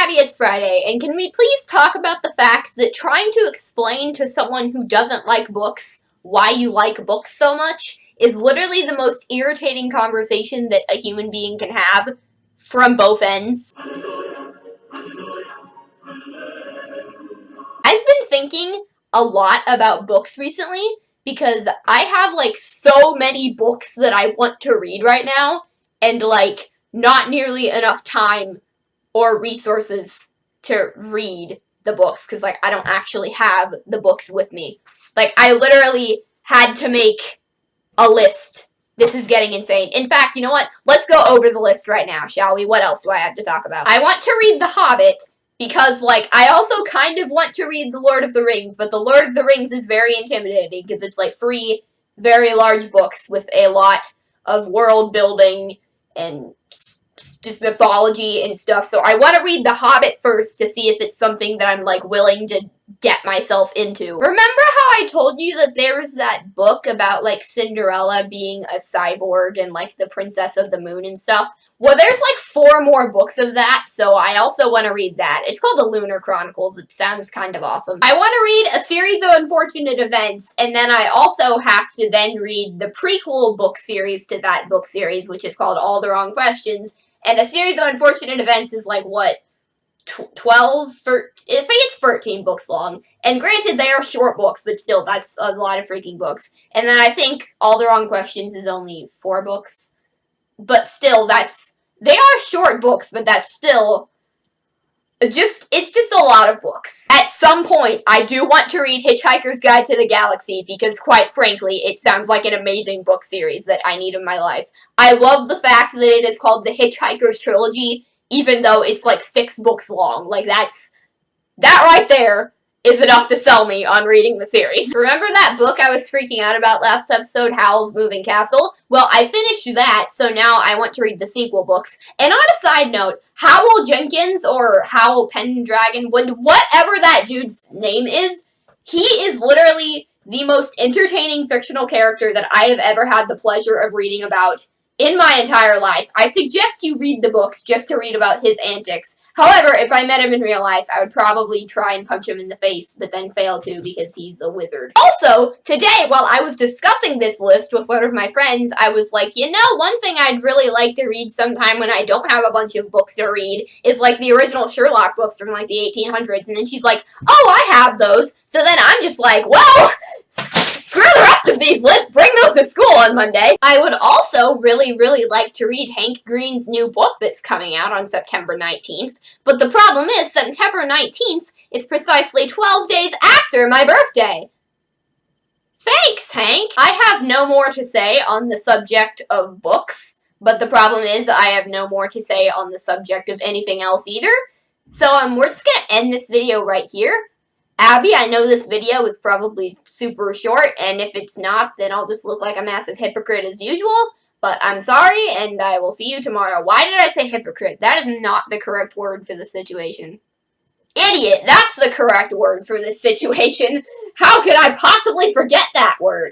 Abby, it's Friday, and can we please talk about the fact that trying to explain to someone who doesn't like books why you like books so much is literally the most irritating conversation that a human being can have from both ends. I've been thinking a lot about books recently because I have, so many books that I want to read right now, and, not nearly enough time or resources to read the books, because, I don't actually have the books with me. I literally had to make a list. This is getting insane. In fact, you know what? Let's go over the list right now, shall we? What else do I have to talk about? I want to read The Hobbit, because, I also kind of want to read The Lord of the Rings, but The Lord of the Rings is very intimidating, because it's, 3 very large books with a lot of world building and just mythology and stuff, so I want to read The Hobbit first to see if it's something that I'm, willing to get myself into. Remember how I told you that there was that book about, Cinderella being a cyborg and, the Princess of the Moon and stuff? Well, there's, 4 more books of that, so I also want to read that. It's called The Lunar Chronicles. It sounds kind of awesome. I want to read A Series of Unfortunate Events, and then I also have to then read the prequel book series to that book series, which is called All the Wrong Questions. And A Series of Unfortunate Events is, 12, 13, I think it's 13 books long. And granted, they are short books, but still, that's a lot of freaking books. And then I think All the Wrong Questions is only 4 books. But still, they are short books, but that's still, it's just a lot of books. At some point, I do want to read Hitchhiker's Guide to the Galaxy, because quite frankly, it sounds like an amazing book series that I need in my life. I love the fact that it is called the Hitchhiker's Trilogy, even though it's 6 books long. That right there is enough to sell me on reading the series. Remember that book I was freaking out about last episode, Howl's Moving Castle? Well, I finished that, so now I want to read the sequel books. And on a side note, Howell Jenkins, or Howell Pendragon, whatever that dude's name is, he is literally the most entertaining fictional character that I have ever had the pleasure of reading about in my entire life. I suggest you read the books just to read about his antics. However, if I met him in real life, I would probably try and punch him in the face, but then fail to because he's a wizard. Also, today, while I was discussing this list with one of my friends, I was like, one thing I'd really like to read sometime when I don't have a bunch of books to read is, the original Sherlock books from, the 1800s. And then she's like, oh, I have those. So then I'm just like, well, screw the rest of these lists. Bring those to school on Monday. I would also really like to read Hank Green's new book that's coming out on September 19th. But the problem is, September 19th is precisely 12 days after my birthday. Thanks, Hank! I have no more to say on the subject of books, but the problem is I have no more to say on the subject of anything else either. So we're just gonna end this video right here. Abby, I know this video is probably super short, and if it's not, then I'll just look like a massive hypocrite as usual. But I'm sorry, and I will see you tomorrow. Why did I say hypocrite? That is not the correct word for the situation. Idiot! That's the correct word for this situation. How could I possibly forget that word?